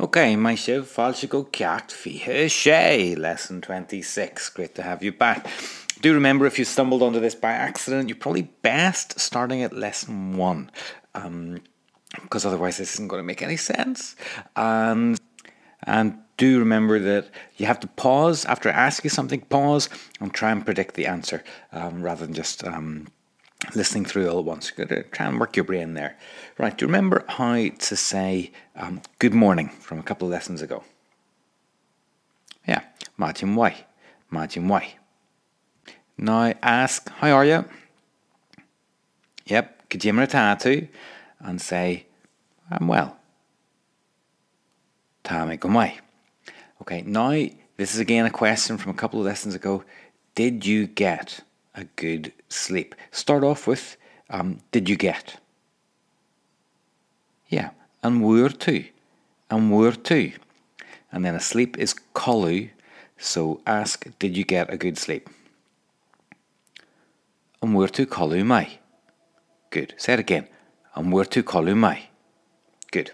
Okay, my shiv, fáilte go ceacht fiche sé, lesson 26. Great to have you back. Do remember, if you stumbled onto this by accident, you're probably best starting at lesson 1, because otherwise this isn't going to make any sense. And do remember that you have to pause after I ask you something. Pause and try and predict the answer, rather than just listening through all at once. You've got to try and work your brain there. Right, do you remember how to say good morning from a couple of lessons ago? Yeah, Mátin why. Mátin why. Now ask, how are you? Yep, Kajimra Tatu, and say, I'm well. Tame Gumai. Okay, now this is again a question from a couple of lessons ago. Did you get a good sleep? Start off with, did you get? Yeah, and where to? And where to? And then a sleep is kolu, so ask, did you get a good sleep? And where to kolu mai? Good. Say it again. And where to kolu mai? Good.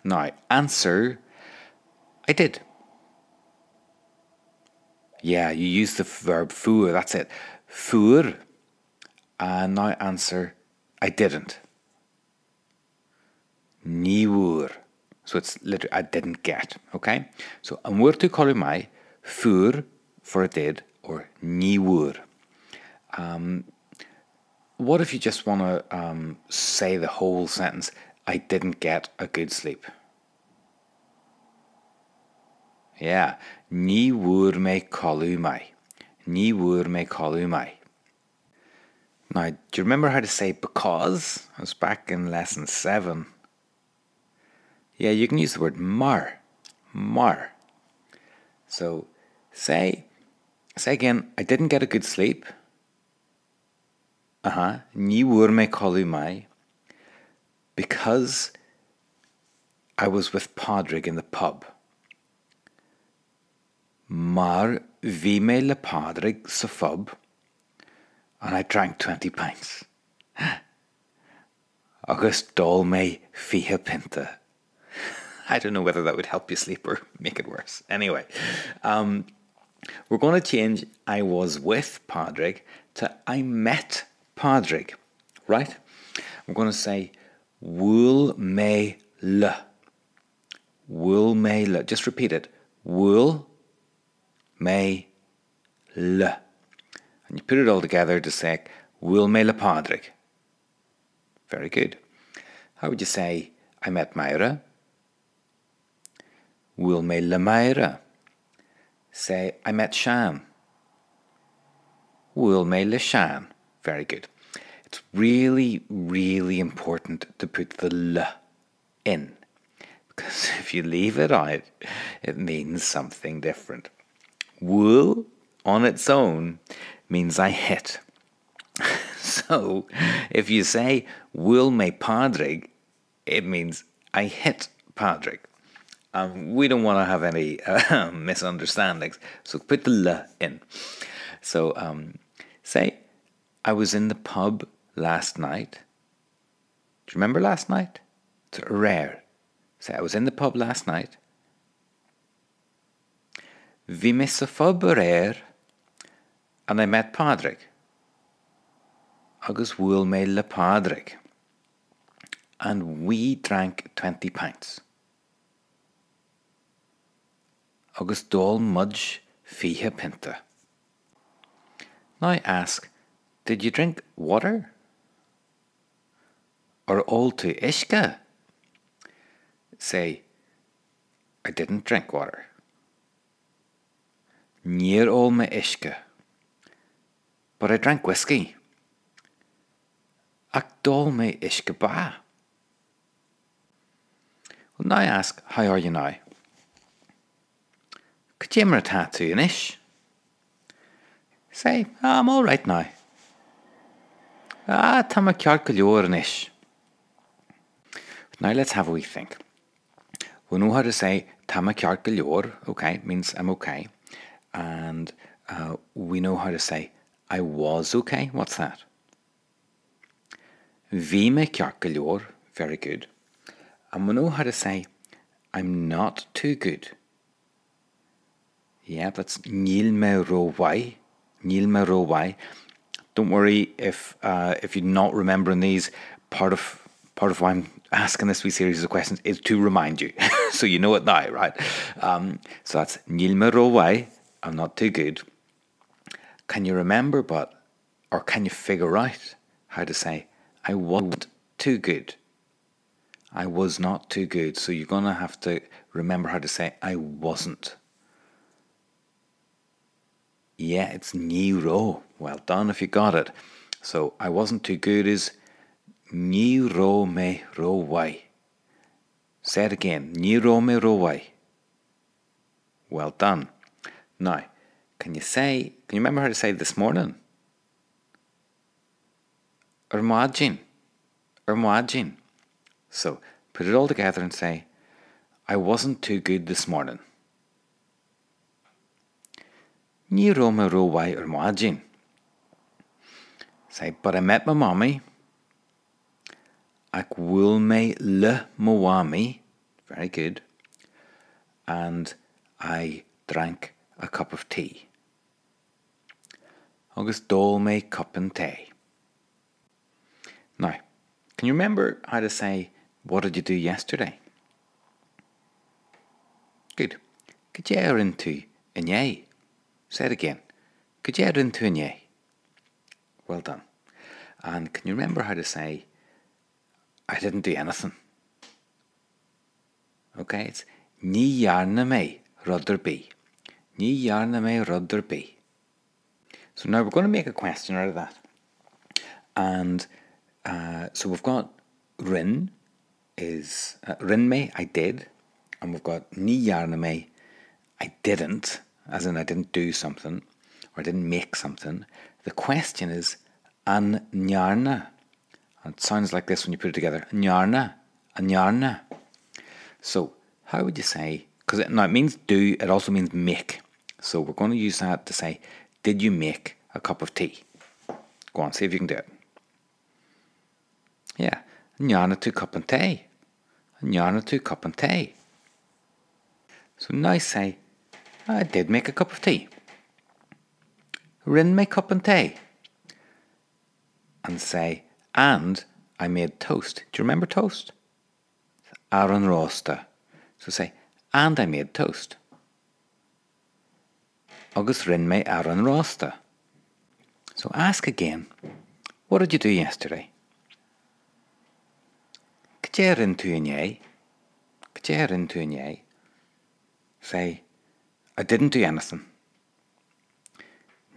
Now, answer, I did. Yeah, you use the verb fuer, that's it. Fuer. And now answer, I didn't. Niwur. So it's literally, I didn't get, okay? So, and where to call mai, fuer for a did, or niwur. What if you just want to say the whole sentence, I didn't get a good sleep? Yeah, niwur me kalu mai. Niwur me kalu mai. Now, do you remember how to say because? I was back in lesson 7. Yeah, you can use the word mar. Mar. So, say again, I didn't get a good sleep. Ní bhuair mé colú mai, because I was with Padraig in the pub. Mar bhí mé le Padraig sa pub, and I drank 20 pints. Agus dul mé fiche pinta. I don't know whether that would help you sleep or make it worse. Anyway, we're going to change I was with Padraig to I met Padraig, right? We're going to say wool me le. Wool me le. Just repeat it. Wool me le. And you put it all together to say wool me le Padraig. Very good. How would you say I met Myra? Wool me le Myra. Say I met Shan. Wool me le Shan. Very good. It's really, really important to put the le in, because if you leave it out, it means something different. Wool on its own means I hit. So if you say wool me Padraig, it means I hit Padraig. We don't want to have any misunderstandings, so put the le in. So say I was in the pub last night. Do you remember last night? It's rare. Say I was in the pub last night. Vi mé sa pub rare, and I met Padraig. Agus bhuail mé le Padraig. And we drank 20 pints. Agus dul mudge fiche pinta. Now I ask, did you drink water? Or all to ishka? Say, I didn't drink water. Níor all me ishka. But I drank whiskey. Ach dul me ishka ba. Well, now I ask, how are you now? Could you tattoo an ish? Say, I'm all right now. Tá ma ceart go leor an ish. Now let's have a wee think. We know how to say tá ma ceart go leor, okay, means I'm okay. And we know how to say I was okay. What's that? Bhí me ceart go leor, very good. And we know how to say I'm not too good. Yeah, that's níl me róhhaid. Níl me róhhaid. Don't worry if you're not remembering these. Part of why I'm asking this wee series of questions is to remind you, so you know it now, right? So that's níl me róhhaid. I'm not too good. Can you remember, or can you figure out how to say I wasn't too good? I was not too good. So you're gonna have to remember how to say I wasn't. Yeah, it's ní ró. Well done if you got it. So I wasn't too good is ní ró me róhhaid. Say it again. Ní ró me róhhaid. Well done. Now, can you remember how to say this morning? Imagine. So put it all together and say, I wasn't too good this morning. Ní ró me róhhaid imagine. Say, but I met my mommy. Ac bhfuil me le mawami. Very good. And I drank a cup of tea. Agus dul me cup and tea. Now, can you remember how to say, what did you do yesterday? Good. Could you air into inye? Say it again. Could you air into inye? Well done. And can you remember how to say, I didn't do anything? Okay, it's ní dhearna mé rudder bí. Ní dhearna mé rudder bí. So now we're going to make a question out of that. And so we've got rin is rin me, I did. And we've got ní dhearna mé, I didn't, as in I didn't do something or I didn't make something. The question is an dhearna. And it sounds like this when you put it together. Dhearna, an dhearna. So how would you say, because it means do, it also means make. So we're going to use that to say, did you make a cup of tea? Go on, see if you can do it. Yeah, dhearna tú cup and tea. Dhearna tú cup and tea. So now say, I did make a cup of tea. Rin me cup and tea. And say, and I made toast. Do you remember toast? Aran rosta. So say, and I made toast. Agus rin me aran rosta. So ask again, what did you do yesterday? Could you rin tú inye? Could you rin tú inye? Say, I didn't do anything.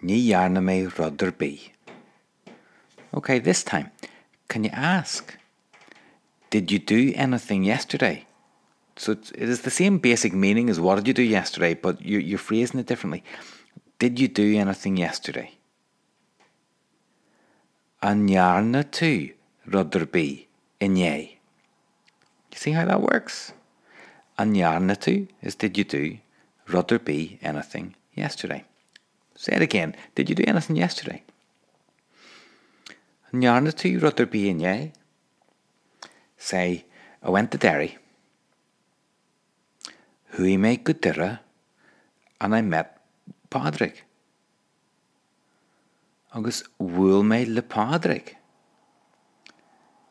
Ní dhearna mé rudder bí. Okay, this time, can you ask, did you do anything yesterday? So it is the same basic meaning as what did you do yesterday, but you're phrasing it differently. Did you do anything yesterday? An dhearna tú rudder bí inye. You see how that works? An dhearna tú is did you do, rudder bí anything yesterday. Say it again. Did you do anything yesterday? An dhearna tú rudder bí inye. Say, I went to Derry. Hui me go dira, and I met Padraig. Agus bhfuil me le Padraig.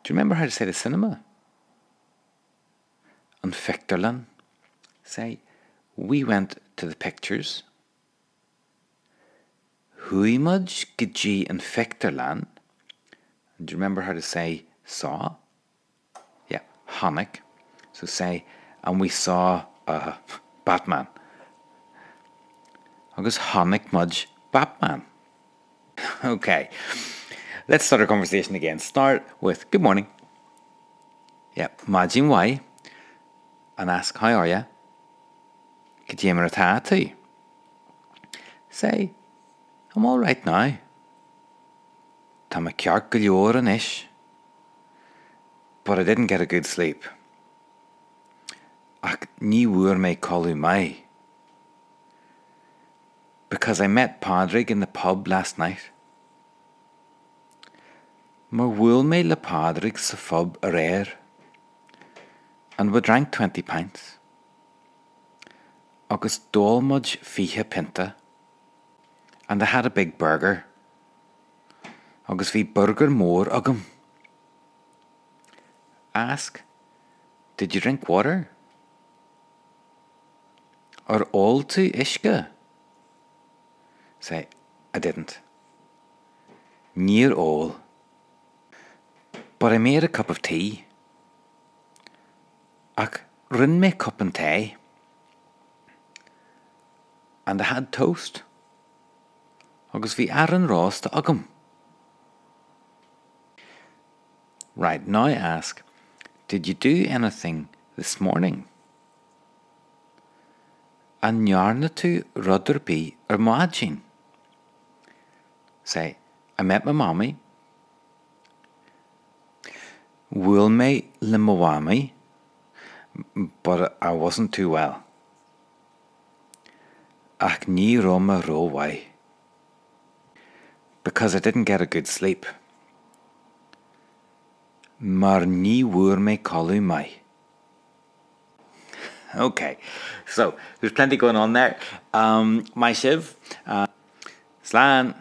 Do you remember how to say the cinema? An Fictorlan. Say, we went to the pictures. Hui mudge gidji an Fictorlan. Do you remember how to say saw? Yeah, Hanukkah. So say, and we saw Batman. Agus Hanukkah mudge Batman. Okay, let's start our conversation again. Start with good morning. Yeah, Majin why, and ask how are ya? Could you too? Say, I'm all right now. Tá me ceart go leor an ish, but I didn't get a good sleep. Ach ní bhuair me colú mai. Because I met Padraig in the pub last night. Mar bhfuil me le Padraig sa pub a réir, and we drank 20 pints. agus dólmuid fiche pinta, and they had a big burger, agus bhí burger mór agam. Ask, did you drink water? Or all tú isce? Say, I didn't. Near all. But I made a cup of tea. Ach, run me cup and tea. And I had toast. Agus bhí Aaron Ross to agam. Right, now I ask, did you do anything this morning? And nearna tú rudderby ar maidjin. Say, I met my mommy. Will me limawami, but I wasn't too well. Ach ní roma rowai. Because I didn't get a good sleep. Mar ní wuair me colú mai. Okay, so there's plenty going on there. My Shiv, Slán.